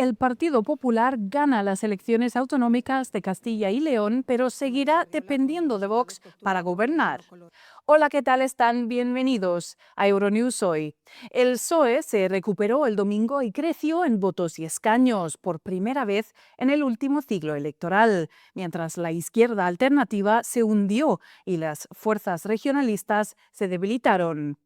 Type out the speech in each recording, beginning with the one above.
el Partido Popular gana las elecciones autonómicas de Castilla y León, pero seguirá dependiendo de Vox para gobernar. Hola, ¿qué tal están? Bienvenidos a Euronews Hoy. El PSOE se recuperó el domingo y creció en votos y escaños por primera vez en el último ciclo electoral, mientras la izquierda alternativa se hundió y las fuerzas regionalistas se debilitaron.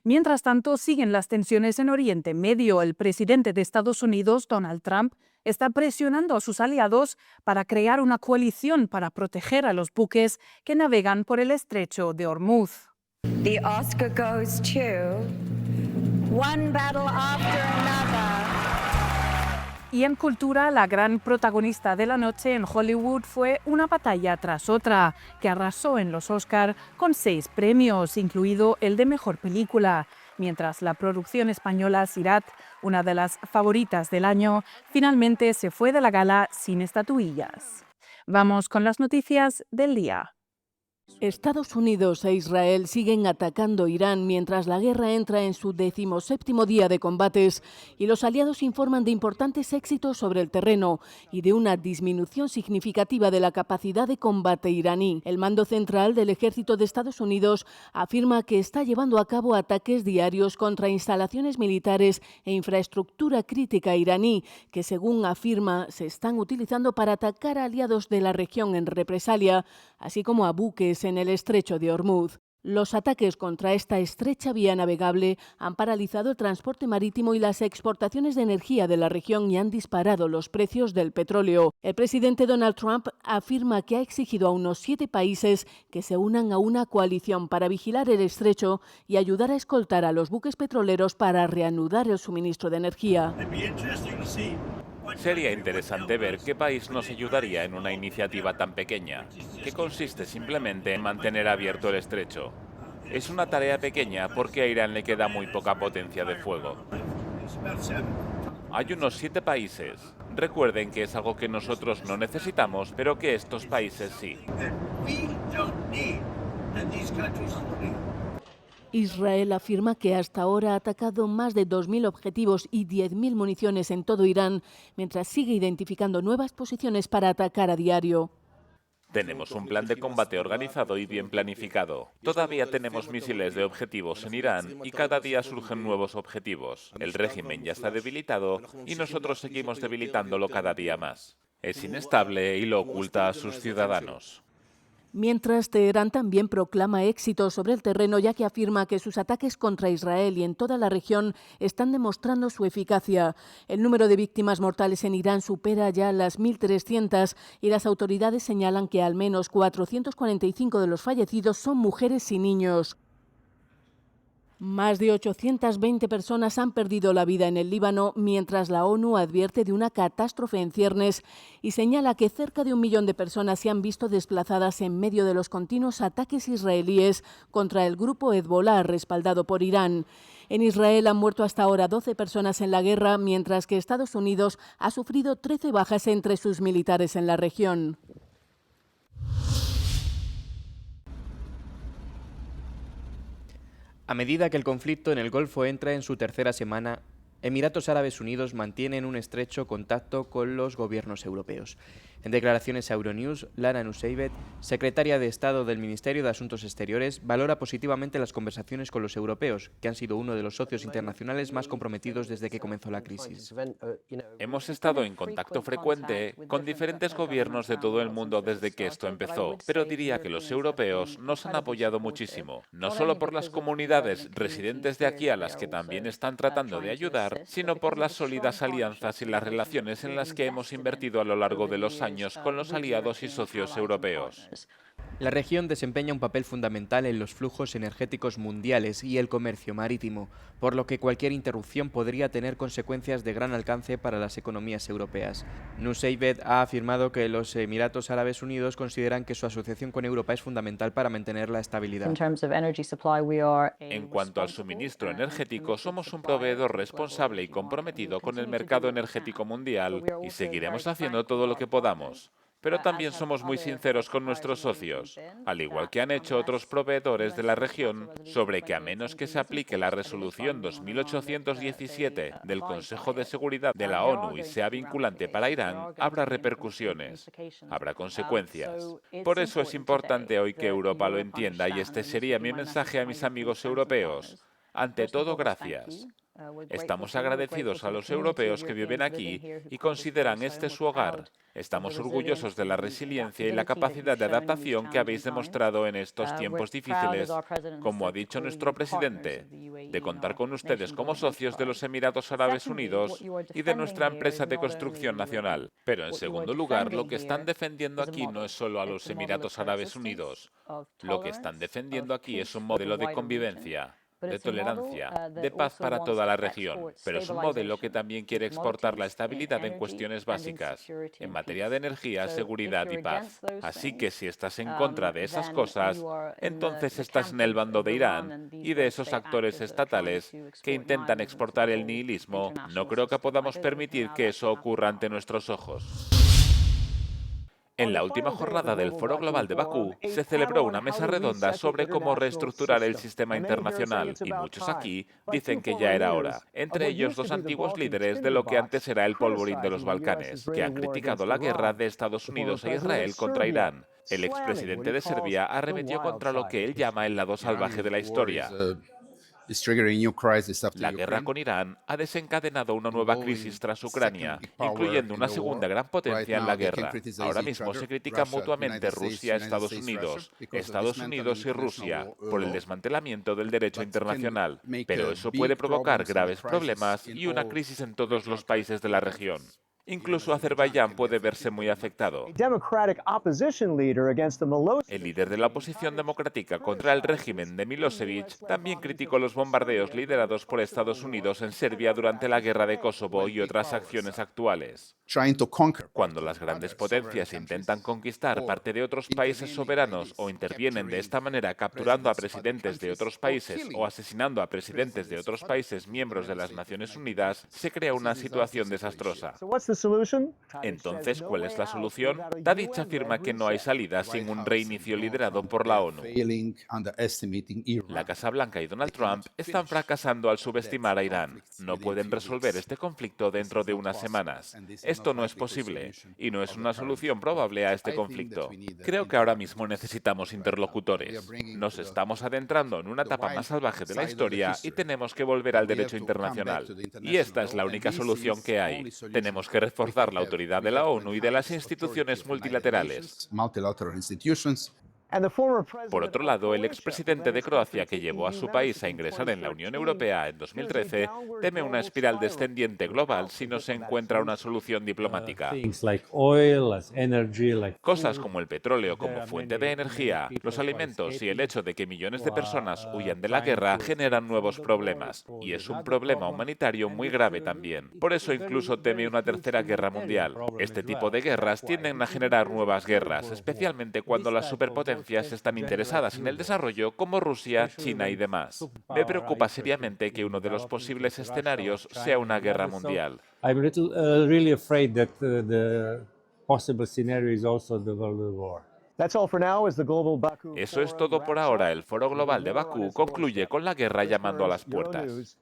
Mientras tanto, siguen las tensiones en Oriente Medio. El presidente de Estados Unidos, Donald Trump, está presionando a sus aliados para crear una coalición para proteger a los buques que navegan por el estrecho de Hormuz. The Oscar goes to One Battle After Another. Y en cultura, la gran protagonista de la noche en Hollywood fue Una batalla tras otra, que arrasó en los Oscar con 6 premios, incluido el de Mejor Película, mientras la producción española Sirat, una de las favoritas del año, finalmente se fue de la gala sin estatuillas. Vamos con las noticias del día. Estados Unidos e Israel siguen atacando Irán mientras la guerra entra en su 17º día de combates y los aliados informan de importantes éxitos sobre el terreno y de una disminución significativa de la capacidad de combate iraní. El mando central del ejército de Estados Unidos afirma que está llevando a cabo ataques diarios contra instalaciones militares e infraestructura crítica iraní que, según afirma, se están utilizando para atacar a aliados de la región en represalia, así como a buques en el estrecho de Hormuz. Los ataques contra esta estrecha vía navegable han paralizado el transporte marítimo y las exportaciones de energía de la región y han disparado los precios del petróleo. El presidente Donald Trump afirma que ha exigido a unos 7 países que se unan a una coalición para vigilar el estrecho y ayudar a escoltar a los buques petroleros para reanudar el suministro de energía. Sería interesante ver qué país nos ayudaría en una iniciativa tan pequeña, que consiste simplemente en mantener abierto el estrecho. Es una tarea pequeña porque a Irán le queda muy poca potencia de fuego. Hay unos 7 países. Recuerden que es algo que nosotros no necesitamos, pero que estos países sí. Israel afirma que hasta ahora ha atacado más de 2.000 objetivos y 10.000 municiones en todo Irán, mientras sigue identificando nuevas posiciones para atacar a diario. Tenemos un plan de combate organizado y bien planificado. Todavía tenemos misiles de objetivos en Irán y cada día surgen nuevos objetivos. El régimen ya está debilitado y nosotros seguimos debilitándolo cada día más. Es inestable y lo oculta a sus ciudadanos. Mientras, Teherán también proclama éxito sobre el terreno, ya que afirma que sus ataques contra Israel y en toda la región están demostrando su eficacia. El número de víctimas mortales en Irán supera ya las 1.300 y las autoridades señalan que al menos 445 de los fallecidos son mujeres y niños. Más de 820 personas han perdido la vida en el Líbano, mientras la ONU advierte de una catástrofe en ciernes y señala que cerca de 1 millón de personas se han visto desplazadas en medio de los continuos ataques israelíes contra el grupo Hezbolá, respaldado por Irán. En Israel han muerto hasta ahora 12 personas en la guerra, mientras que Estados Unidos ha sufrido 13 bajas entre sus militares en la región. A medida que el conflicto en el Golfo entra en su tercera semana, Emiratos Árabes Unidos mantienen un estrecho contacto con los gobiernos europeos. En declaraciones a Euronews, Lara Nuseibet, secretaria de Estado del Ministerio de Asuntos Exteriores, valora positivamente las conversaciones con los europeos, que han sido uno de los socios internacionales más comprometidos desde que comenzó la crisis. Hemos estado en contacto frecuente con diferentes gobiernos de todo el mundo desde que esto empezó, pero diría que los europeos nos han apoyado muchísimo, no solo por las comunidades residentes de aquí a las que también están tratando de ayudar, sino por las sólidas alianzas y las relaciones en las que hemos invertido a lo largo de los años con los aliados y socios europeos. La región desempeña un papel fundamental en los flujos energéticos mundiales y el comercio marítimo, por lo que cualquier interrupción podría tener consecuencias de gran alcance para las economías europeas. Nuseibet ha afirmado que los Emiratos Árabes Unidos consideran que su asociación con Europa es fundamental para mantener la estabilidad. En cuanto al suministro energético, somos un proveedor responsable y comprometido con el mercado energético mundial y seguiremos haciendo todo lo que podamos. Pero también somos muy sinceros con nuestros socios, al igual que han hecho otros proveedores de la región, sobre que a menos que se aplique la resolución 2817 del Consejo de Seguridad de la ONU y sea vinculante para Irán, habrá repercusiones, habrá consecuencias. Por eso es importante hoy que Europa lo entienda y este sería mi mensaje a mis amigos europeos. Ante todo, gracias. Estamos agradecidos a los europeos que viven aquí y consideran este su hogar. Estamos orgullosos de la resiliencia y la capacidad de adaptación que habéis demostrado en estos tiempos difíciles, como ha dicho nuestro presidente, de contar con ustedes como socios de los Emiratos Árabes Unidos y de nuestra empresa de construcción nacional. Pero en segundo lugar, lo que están defendiendo aquí no es solo a los Emiratos Árabes Unidos. Lo que están defendiendo aquí es un modelo de convivencia, de tolerancia, de paz para toda la región, pero es un modelo que también quiere exportar la estabilidad en cuestiones básicas, en materia de energía, seguridad y paz. Así que si estás en contra de esas cosas, entonces estás en el bando de Irán y de esos actores estatales que intentan exportar el nihilismo. No creo que podamos permitir que eso ocurra ante nuestros ojos. En la última jornada del Foro Global de Bakú se celebró una mesa redonda sobre cómo reestructurar el sistema internacional y muchos aquí dicen que ya era hora. Entre ellos dos antiguos líderes de lo que antes era el polvorín de los Balcanes, que han criticado la guerra de Estados Unidos e Israel contra Irán. El expresidente de Serbia arremetió contra lo que él llama el lado salvaje de la historia. La guerra con Irán ha desencadenado una nueva crisis tras Ucrania, incluyendo una segunda gran potencia en la guerra. Ahora mismo se critican mutuamente Rusia, Estados Unidos y Rusia por el desmantelamiento del derecho internacional, pero eso puede provocar graves problemas y una crisis en todos los países de la región. Incluso Azerbaiyán puede verse muy afectado. El líder de la oposición democrática contra el régimen de Milosevic también criticó los bombardeos liderados por Estados Unidos en Serbia durante la guerra de Kosovo y otras acciones actuales. Cuando las grandes potencias intentan conquistar parte de otros países soberanos o intervienen de esta manera capturando a presidentes de otros países o asesinando a presidentes de otros países miembros de las Naciones Unidas, se crea una situación desastrosa. Entonces, ¿cuál es la solución? Tadic afirma que no hay salida sin un reinicio liderado por la ONU. La Casa Blanca y Donald Trump están fracasando al subestimar a Irán. No pueden resolver este conflicto dentro de unas semanas. Esto no es posible y no es una solución probable a este conflicto. Creo que ahora mismo necesitamos interlocutores. Nos estamos adentrando en una etapa más salvaje de la historia y tenemos que volver al derecho internacional. Y esta es la única solución que hay. Tenemos que reforzar la autoridad de la ONU y de las instituciones multilaterales. Por otro lado, el expresidente de Croacia, que llevó a su país a ingresar en la Unión Europea en 2013, teme una espiral descendiente global si no se encuentra una solución diplomática. Cosas como el petróleo como fuente de energía, los alimentos y el hecho de que millones de personas huyan de la guerra generan nuevos problemas. Y es un problema humanitario muy grave también. Por eso incluso teme una tercera guerra mundial. Este tipo de guerras tienden a generar nuevas guerras, especialmente cuando las superpotencias están interesadas en el desarrollo como Rusia, China y demás. Me preocupa seriamente que uno de los posibles escenarios sea una guerra mundial. Eso es todo por ahora. El Foro Global de Bakú concluye con la guerra llamando a las puertas.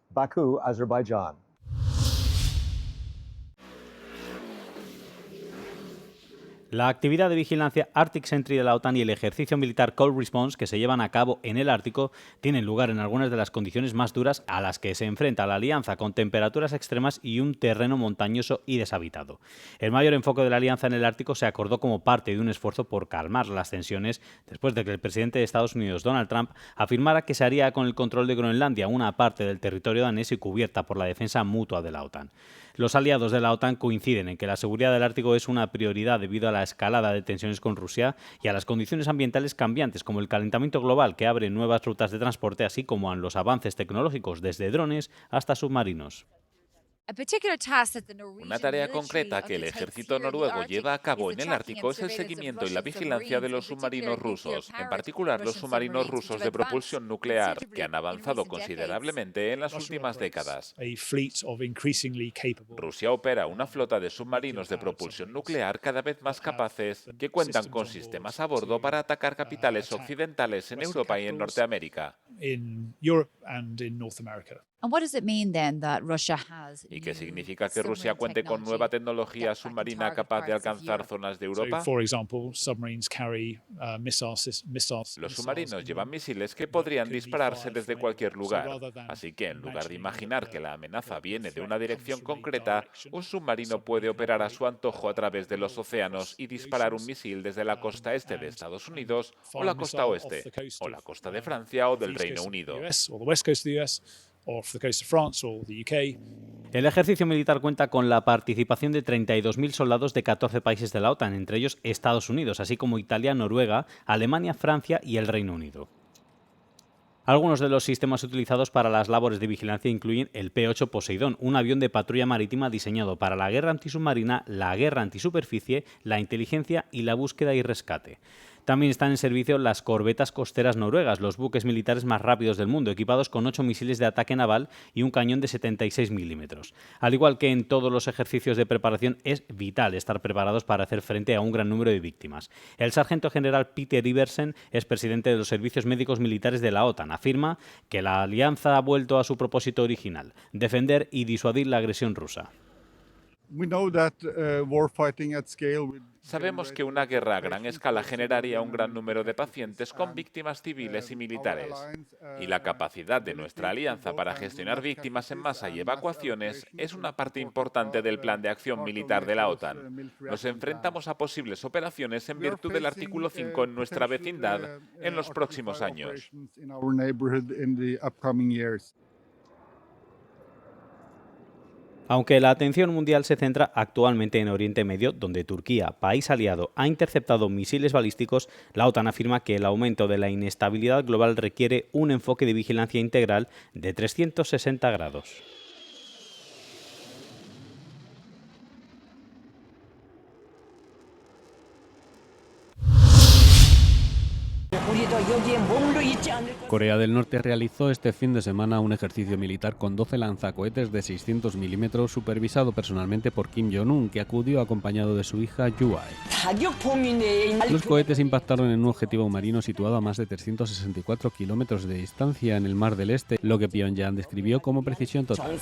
La actividad de vigilancia Arctic Sentry de la OTAN y el ejercicio militar Cold Response que se llevan a cabo en el Ártico tienen lugar en algunas de las condiciones más duras a las que se enfrenta la alianza, con temperaturas extremas y un terreno montañoso y deshabitado. El mayor enfoque de la alianza en el Ártico se acordó como parte de un esfuerzo por calmar las tensiones después de que el presidente de Estados Unidos, Donald Trump, afirmara que se haría con el control de Groenlandia, una parte del territorio danés y cubierta por la defensa mutua de la OTAN. Los aliados de la OTAN coinciden en que la seguridad del Ártico es una prioridad debido a la escalada de tensiones con Rusia y a las condiciones ambientales cambiantes como el calentamiento global que abre nuevas rutas de transporte, así como a los avances tecnológicos desde drones hasta submarinos. Una tarea concreta que el ejército noruego lleva a cabo en el Ártico es el seguimiento y la vigilancia de los submarinos rusos, en particular los submarinos rusos de propulsión nuclear, que han avanzado considerablemente en las últimas décadas. Rusia opera una flota de submarinos de propulsión nuclear cada vez más capaces, que cuentan con sistemas a bordo para atacar capitales occidentales en Europa y en Norteamérica. ¿Y qué significa que Rusia cuente con nueva tecnología submarina capaz de alcanzar zonas de Europa? Los submarinos llevan misiles que podrían dispararse desde cualquier lugar, así que en lugar de imaginar que la amenaza viene de una dirección concreta, un submarino puede operar a su antojo a través de los océanos y disparar un misil desde la costa este de Estados Unidos o la costa oeste, o la costa de Francia o del Reino Unido. El ejército militar cuenta con la participación de 32.000 soldados de 14 países de la OTAN, entre ellos Estados Unidos, así como Italia, Noruega, Alemania, Francia y el Reino Unido. Algunos de los sistemas utilizados para las labores de vigilancia incluyen el P-8 Poseidón, un avión de patrulla marítima diseñado para la guerra antisubmarina, la guerra antisuperficie, la inteligencia y la búsqueda y rescate. También están en servicio las corbetas costeras noruegas, los buques militares más rápidos del mundo, equipados con 8 misiles de ataque naval y un cañón de 76 milímetros. Al igual que en todos los ejercicios de preparación, es vital estar preparados para hacer frente a un gran número de víctimas. El sargento general Peter Iversen es presidente de los servicios médicos militares de la OTAN. Afirma que la alianza ha vuelto a su propósito original, defender y disuadir la agresión rusa. Sabemos que una guerra a gran escala generaría un gran número de pacientes con víctimas civiles y militares. Y la capacidad de nuestra alianza para gestionar víctimas en masa y evacuaciones es una parte importante del plan de acción militar de la OTAN. Nos enfrentamos a posibles operaciones en virtud del artículo 5 en nuestra vecindad en los próximos años. Aunque la atención mundial se centra actualmente en Oriente Medio, donde Turquía, país aliado, ha interceptado misiles balísticos, la OTAN afirma que el aumento de la inestabilidad global requiere un enfoque de vigilancia integral de 360 grados. Corea del Norte realizó este fin de semana un ejercicio militar con 12 lanzacohetes de 600 milímetros supervisado personalmente por Kim Jong-un, que acudió acompañado de su hija Yoo-ae. Los cohetes impactaron en un objetivo marino situado a más de 364 kilómetros de distancia en el Mar del Este, lo que Pyongyang describió como precisión total.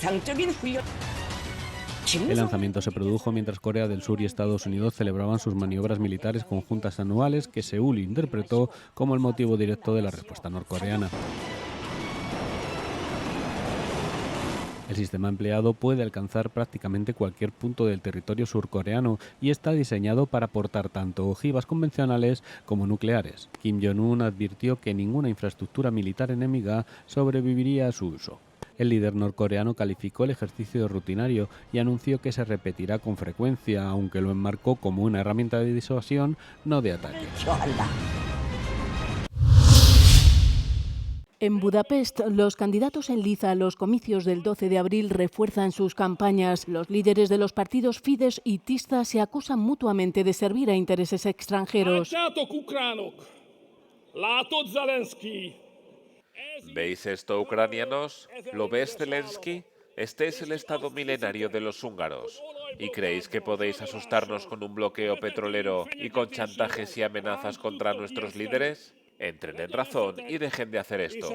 El lanzamiento se produjo mientras Corea del Sur y Estados Unidos celebraban sus maniobras militares conjuntas anuales, que Seúl interpretó como el motivo directo de la respuesta norcoreana. El sistema empleado puede alcanzar prácticamente cualquier punto del territorio surcoreano y está diseñado para portar tanto ojivas convencionales como nucleares. Kim Jong-un advirtió que ninguna infraestructura militar enemiga sobreviviría a su uso. El líder norcoreano calificó el ejercicio de rutinario y anunció que se repetirá con frecuencia, aunque lo enmarcó como una herramienta de disuasión, no de ataque. En Budapest, los candidatos en liza a los comicios del 12 de abril refuerzan sus campañas. Los líderes de los partidos Fidesz y Tista se acusan mutuamente de servir a intereses extranjeros. ¿Veis esto, ucranianos? ¿Lo ves, Zelensky? Este es el estado milenario de los húngaros. ¿Y creéis que podéis asustarnos con un bloqueo petrolero y con chantajes y amenazas contra nuestros líderes? Entren en razón y dejen de hacer esto.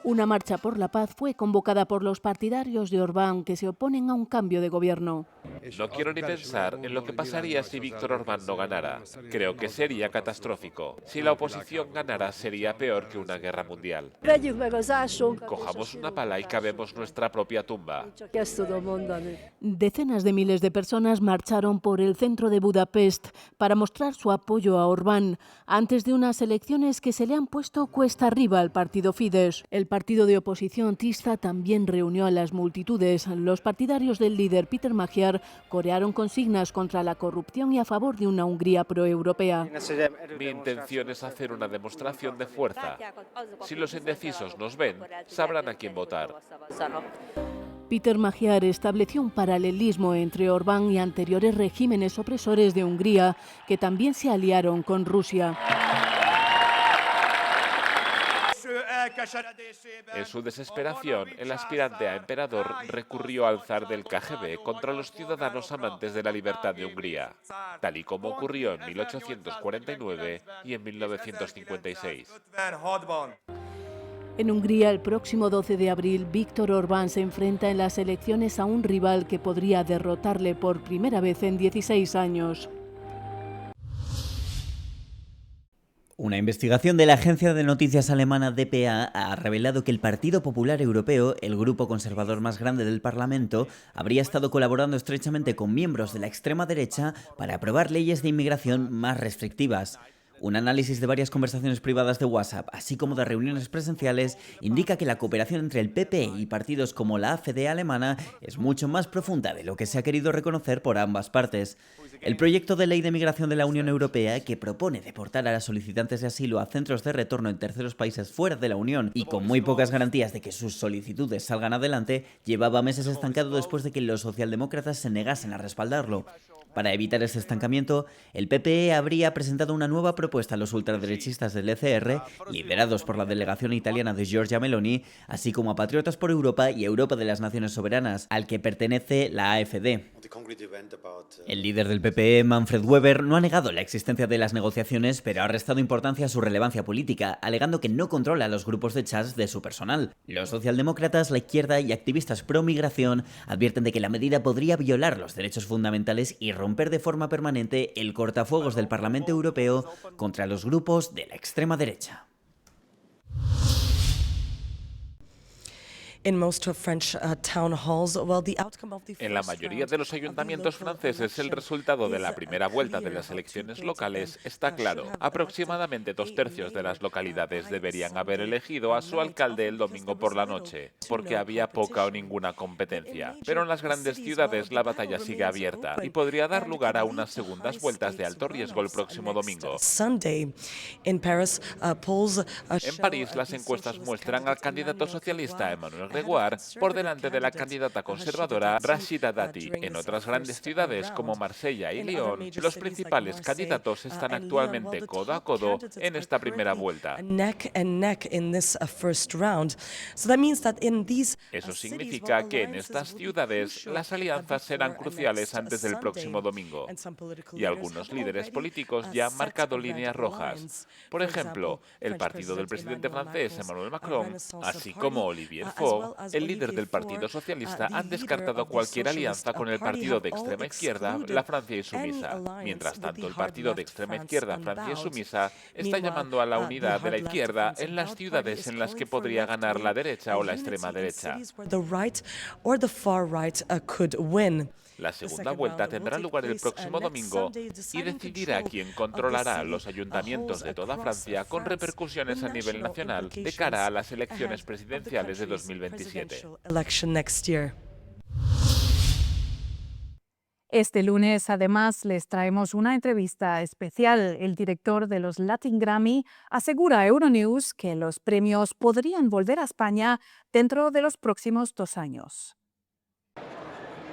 Una marcha por la paz fue convocada por los partidarios de Orbán que se oponen a un cambio de gobierno. No quiero ni pensar en lo que pasaría si Víctor Orbán no ganara. Creo que sería catastrófico. Si la oposición ganara, sería peor que una guerra mundial. Cojamos una pala y cavemos nuestra propia tumba. Decenas de miles de personas marcharon por el centro de Budapest para mostrar su apoyo a Orbán antes de unas elecciones que se le han puesto cuesta arriba al partido Fidesz. El partido de oposición Tista también reunió a las multitudes. Los partidarios del líder Peter Magyar corearon consignas contra la corrupción y a favor de una Hungría proeuropea. Mi intención es hacer una demostración de fuerza. Si los indecisos nos ven, sabrán a quién votar. Peter Magyar estableció un paralelismo entre Orbán y anteriores regímenes opresores de Hungría que también se aliaron con Rusia. En su desesperación, el aspirante a emperador recurrió al zar del KGB contra los ciudadanos amantes de la libertad de Hungría, tal y como ocurrió en 1849 y en 1956. En Hungría, el próximo 12 de abril, Viktor Orbán se enfrenta en las elecciones a un rival que podría derrotarle por primera vez en 16 años. Una investigación de la agencia de noticias alemana dpa ha revelado que el Partido Popular Europeo, el grupo conservador más grande del Parlamento, habría estado colaborando estrechamente con miembros de la extrema derecha para aprobar leyes de inmigración más restrictivas. Un análisis de varias conversaciones privadas de WhatsApp, así como de reuniones presenciales, indica que la cooperación entre el PP y partidos como la AfD alemana es mucho más profunda de lo que se ha querido reconocer por ambas partes. El proyecto de ley de migración de la Unión Europea, que propone deportar a las solicitantes de asilo a centros de retorno en terceros países fuera de la Unión y con muy pocas garantías de que sus solicitudes salgan adelante, llevaba meses estancado después de que los socialdemócratas se negasen a respaldarlo. Para evitar ese estancamiento, el PPE habría presentado una nueva propuesta a los ultraderechistas del ECR, liderados por la delegación italiana de Giorgia Meloni, así como a Patriotas por Europa y Europa de las Naciones Soberanas, al que pertenece la AfD. El líder del PPE, Manfred Weber, no ha negado la existencia de las negociaciones, pero ha restado importancia a su relevancia política, alegando que no controla los grupos de chats de su personal. Los socialdemócratas, la izquierda y activistas pro-migración advierten de que la medida podría violar los derechos fundamentales y romper de forma permanente el cortafuegos del Parlamento Europeo contra los grupos de la extrema derecha. En la mayoría de los ayuntamientos franceses, el resultado de la primera vuelta de las elecciones locales está claro. Aproximadamente 2/3 de las localidades deberían haber elegido a su alcalde el domingo por la noche, porque había poca o ninguna competencia. Pero en las grandes ciudades la batalla sigue abierta y podría dar lugar a unas segundas vueltas de alto riesgo el próximo domingo. En París, las encuestas muestran al candidato socialista Emmanuel Grégoire por delante de la candidata conservadora Rachida Dati. En otras grandes ciudades como Marsella y Lyon, los principales candidatos están actualmente codo a codo en esta primera vuelta. Eso significa que en estas ciudades las alianzas serán cruciales antes del próximo domingo. Y algunos líderes políticos ya han marcado líneas rojas. Por ejemplo, el partido del presidente francés Emmanuel Macron, así como Olivier Faure, el líder del Partido Socialista, han descartado cualquier alianza con el partido de extrema izquierda, la Francia Insumisa. Mientras tanto, el partido de extrema izquierda, Francia Insumisa, está llamando a la unidad de la izquierda en las ciudades en las que podría ganar la derecha o la extrema derecha. La segunda vuelta tendrá lugar el próximo domingo y decidirá quién controlará los ayuntamientos de toda Francia con repercusiones a nivel nacional de cara a las elecciones presidenciales de 2027. Este lunes, además, les traemos una entrevista especial. El director de los Latin Grammy asegura a Euronews que los premios podrían volver a España dentro de los próximos 2 años.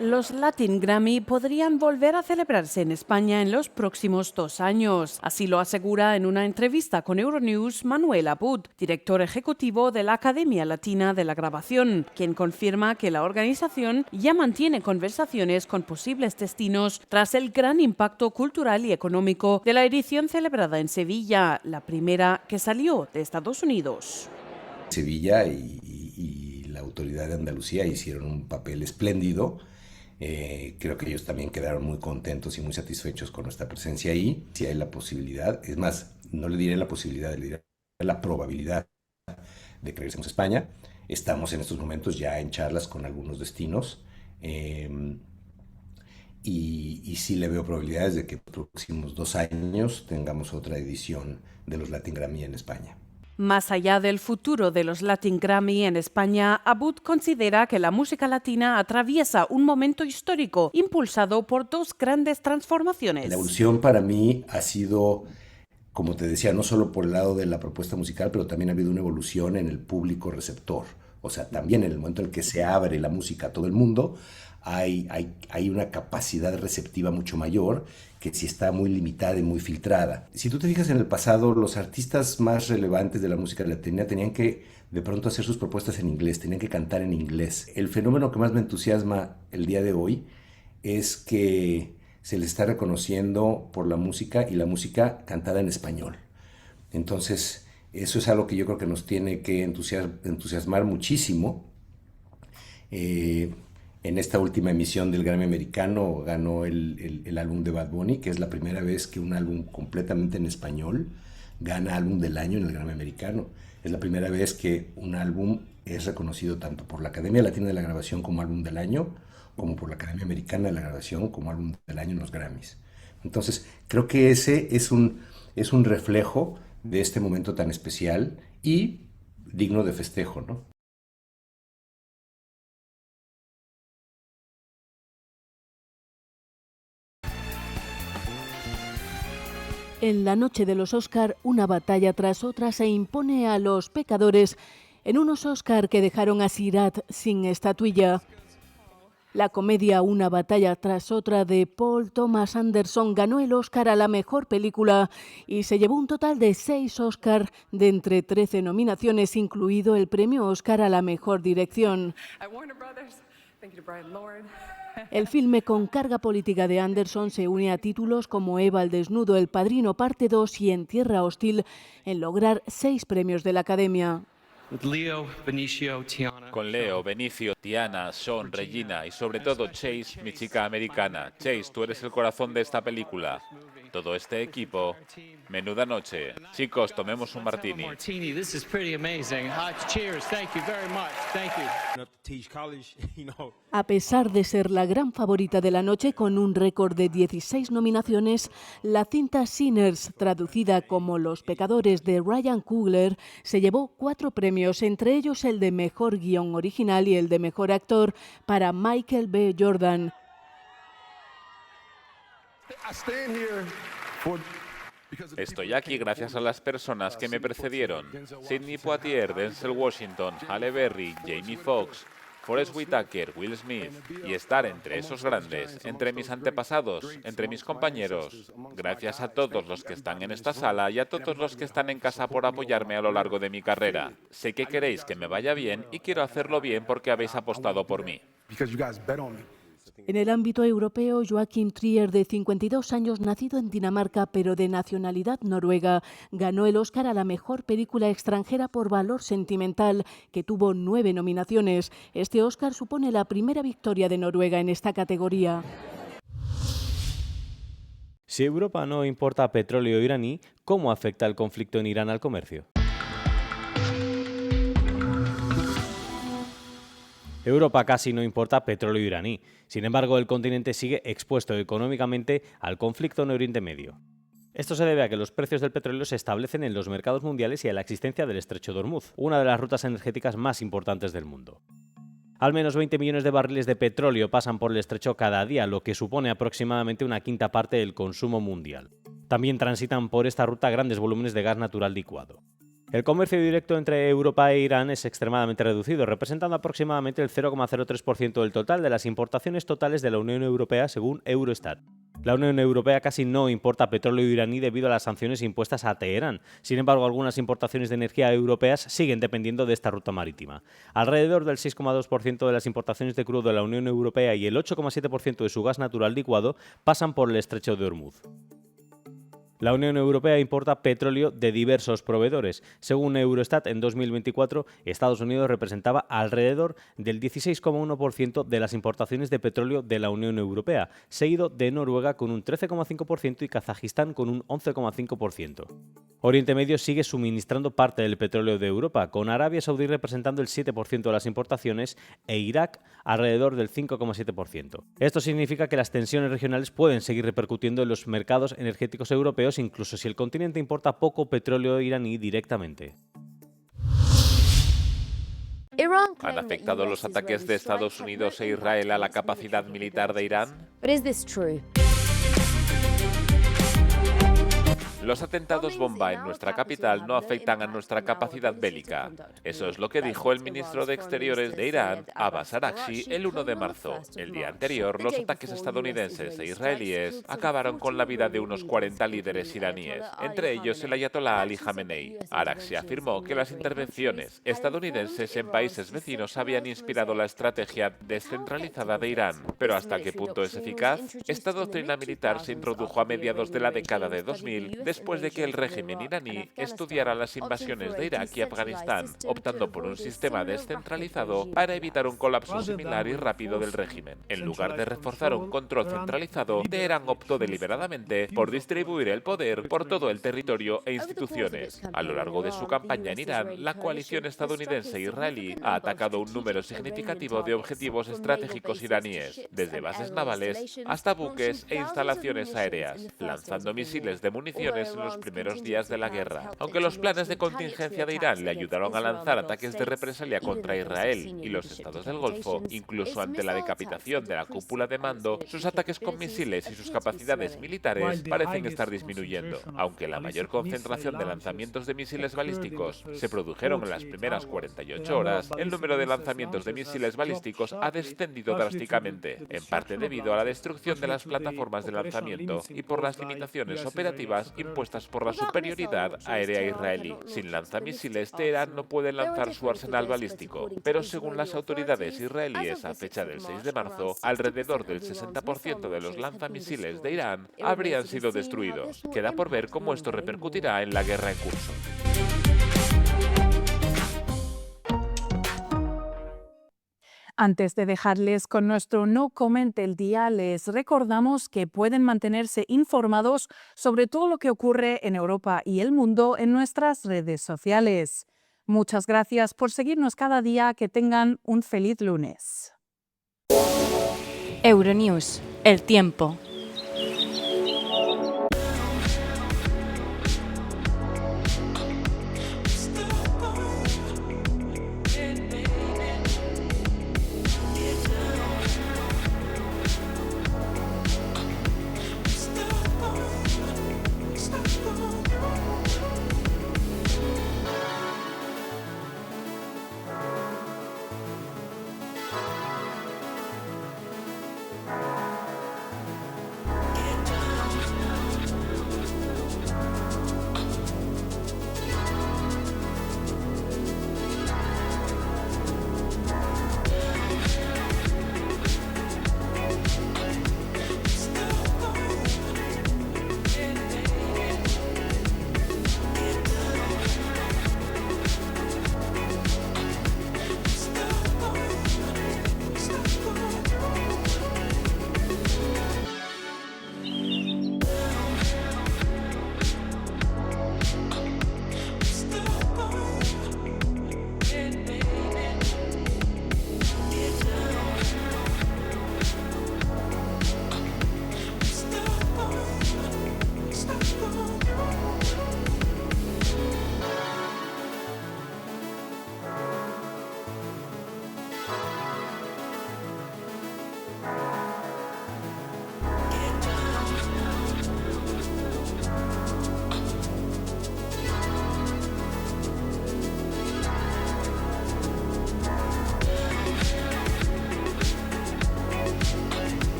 Los Latin Grammy podrían volver a celebrarse en España en los próximos 2 años. Así lo asegura en una entrevista con Euronews Manuel Abud, director ejecutivo de la Academia Latina de la Grabación, quien confirma que la organización ya mantiene conversaciones con posibles destinos tras el gran impacto cultural y económico de la edición celebrada en Sevilla, la primera que salió de Estados Unidos. Sevilla y la autoridad de Andalucía hicieron un papel espléndido. Creo que ellos también quedaron muy contentos y muy satisfechos con nuestra presencia ahí. Si hay la posibilidad, es más, no le diré la posibilidad, le diré la probabilidad de que regresemos a España. Estamos en estos momentos ya en charlas con algunos destinos y sí le veo probabilidades de que en los próximos 2 años tengamos otra edición de los Latin Grammy en España. Más allá del futuro de los Latin Grammy en España, Abud considera que la música latina atraviesa un momento histórico impulsado por 2 grandes transformaciones. La evolución para mí ha sido, como te decía, no solo por el lado de la propuesta musical, pero también ha habido una evolución en el público receptor. O sea, también en el momento en el que se abre la música a todo el mundo, hay una capacidad receptiva mucho mayor que si está muy limitada y muy filtrada. Si tú te fijas en el pasado, los artistas más relevantes de la música latina tenían que de pronto hacer sus propuestas en inglés, tenían que cantar en inglés. El fenómeno que más me entusiasma el día de hoy es que se les está reconociendo por la música y la música cantada en español. Entonces, eso es algo que yo creo que nos tiene que entusiasmar muchísimo. En esta última emisión del Grammy americano ganó el álbum de Bad Bunny, que es la primera vez que un álbum completamente en español gana álbum del año en el Grammy americano. Es la primera vez que un álbum es reconocido tanto por la Academia Latina de la Grabación como álbum del año, como por la Academia Americana de la Grabación como álbum del año en los Grammys. Entonces, creo que ese es un reflejo de este momento tan especial y digno de festejo, ¿no? En la noche de los Oscar, una batalla tras otra se impone a los pecadores en unos Oscar que dejaron a Sirat sin estatuilla. La comedia Una batalla tras otra de Paul Thomas Anderson ganó el Oscar a la mejor película y se llevó un total de 6 Oscar de entre 13 nominaciones, incluido el premio Oscar a la mejor dirección. El filme con carga política de Anderson se une a títulos como Eva al desnudo, El padrino parte 2 y En tierra hostil en lograr 6 premios de la Academia. Con Leo, Benicio, Tiana, Sean, Regina y sobre todo Chase, mi chica americana. Chase, tú eres el corazón de esta película. Todo este equipo. Menuda noche. Chicos, tomemos un martini. A pesar de ser la gran favorita de la noche con un récord de 16 nominaciones, la cinta Sinners, traducida como Los pecadores de Ryan Coogler, se llevó 4 premios, entre ellos el de mejor guión original y el de mejor actor para Michael B. Jordan. Estoy aquí gracias a las personas que me precedieron. Sidney Poitier, Denzel Washington, Halle Berry, Jamie Foxx, Forest Whitaker, Will Smith, y estar entre esos grandes, entre mis antepasados, entre mis compañeros. Gracias a todos los que están en esta sala y a todos los que están en casa por apoyarme a lo largo de mi carrera. Sé que queréis que me vaya bien y quiero hacerlo bien porque habéis apostado por mí. En el ámbito europeo, Joachim Trier, de 52 años, nacido en Dinamarca pero de nacionalidad noruega, ganó el Oscar a la mejor película extranjera por valor sentimental, que tuvo 9 nominaciones. Este Oscar supone la primera victoria de Noruega en esta categoría. Si Europa no importa petróleo iraní, ¿cómo afecta el conflicto en Irán al comercio? Europa casi no importa petróleo iraní. Sin embargo, el continente sigue expuesto económicamente al conflicto en Oriente Medio. Esto se debe a que los precios del petróleo se establecen en los mercados mundiales y a la existencia del Estrecho de Hormuz, una de las rutas energéticas más importantes del mundo. Al menos 20 millones de barriles de petróleo pasan por el estrecho cada día, lo que supone aproximadamente una quinta parte del consumo mundial. También transitan por esta ruta grandes volúmenes de gas natural licuado. El comercio directo entre Europa e Irán es extremadamente reducido, representando aproximadamente el 0,03% del total de las importaciones totales de la Unión Europea según Eurostat. La Unión Europea casi no importa petróleo iraní debido a las sanciones impuestas a Teherán. Sin embargo, algunas importaciones de energía europeas siguen dependiendo de esta ruta marítima. Alrededor del 6,2% de las importaciones de crudo de la Unión Europea y el 8,7% de su gas natural licuado pasan por el Estrecho de Hormuz. La Unión Europea importa petróleo de diversos proveedores. Según Eurostat, en 2024, Estados Unidos representaba alrededor del 16,1% de las importaciones de petróleo de la Unión Europea, seguido de Noruega con un 13,5% y Kazajistán con un 11,5%. Oriente Medio sigue suministrando parte del petróleo de Europa, con Arabia Saudí representando el 7% de las importaciones e Irak alrededor del 5,7%. Esto significa que las tensiones regionales pueden seguir repercutiendo en los mercados energéticos europeos, incluso si el continente importa poco petróleo iraní directamente. ¿Han afectado los ataques de Estados Unidos e Israel a la capacidad militar de Irán? Los atentados bomba en nuestra capital no afectan a nuestra capacidad bélica. Eso es lo que dijo el ministro de Exteriores de Irán, Abbas Araghchi, el 1 de marzo. El día anterior, los ataques estadounidenses e israelíes acabaron con la vida de unos 40 líderes iraníes, entre ellos el ayatolá Ali Khamenei. Araghchi afirmó que las intervenciones estadounidenses en países vecinos habían inspirado la estrategia descentralizada de Irán. Pero ¿hasta qué punto es eficaz? Esta doctrina militar se introdujo a mediados de la década de 2000, después de que el régimen iraní estudiara las invasiones de Irak y Afganistán, optando por un sistema descentralizado para evitar un colapso similar y rápido del régimen. En lugar de reforzar un control centralizado, Teherán optó deliberadamente por distribuir el poder por todo el territorio e instituciones. A lo largo de su campaña en Irán, la coalición estadounidense e israelí ha atacado un número significativo de objetivos estratégicos iraníes, desde bases navales hasta buques e instalaciones aéreas, lanzando misiles de municiones en los primeros días de la guerra. Aunque los planes de contingencia de Irán le ayudaron a lanzar ataques de represalia contra Israel y los estados del Golfo, incluso ante la decapitación de la cúpula de mando, sus ataques con misiles y sus capacidades militares parecen estar disminuyendo. Aunque la mayor concentración de lanzamientos de misiles balísticos se produjeron en las primeras 48 horas, el número de lanzamientos de misiles balísticos ha descendido drásticamente, en parte debido a la destrucción de las plataformas de lanzamiento y por las limitaciones operativas impuestas por la superioridad aérea israelí. Sin lanzamisiles, Teherán no puede lanzar su arsenal balístico, pero según las autoridades israelíes a fecha del 6 de marzo, alrededor del 60% de los lanzamisiles de Irán habrían sido destruidos. Queda por ver cómo esto repercutirá en la guerra en curso. Antes de dejarles con nuestro No Comment del día, les recordamos que pueden mantenerse informados sobre todo lo que ocurre en Europa y el mundo en nuestras redes sociales. Muchas gracias por seguirnos cada día. Que tengan un feliz lunes. Euronews, el tiempo.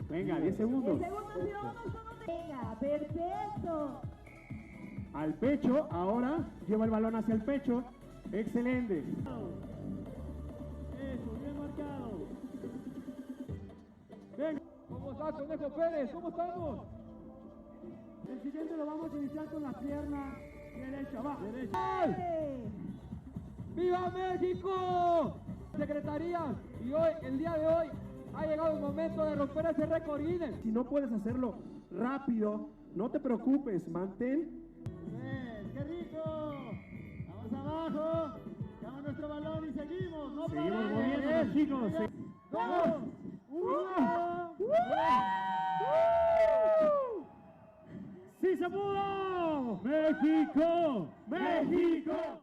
Venga, 10 segundos. Venga, perfecto. Al pecho, ahora lleva el balón hacia el pecho. Excelente. Eso, bien marcado. Venga. ¿Cómo estás, Conejo Pérez? ¿Cómo estamos? El siguiente lo vamos a iniciar con la pierna derecha. Va. Derecha. ¡Viva México! Secretaría, y hoy, el día de hoy, ha llegado el momento de romper ese récord Guinness. Si no puedes hacerlo rápido, no te preocupes, mantén. Bien, ¡qué rico! Vamos abajo, damos nuestro balón y seguimos, no paramos. Seguimos moviendo. México. 2, 1. ¡Sí se pudo! ¡México! ¡México!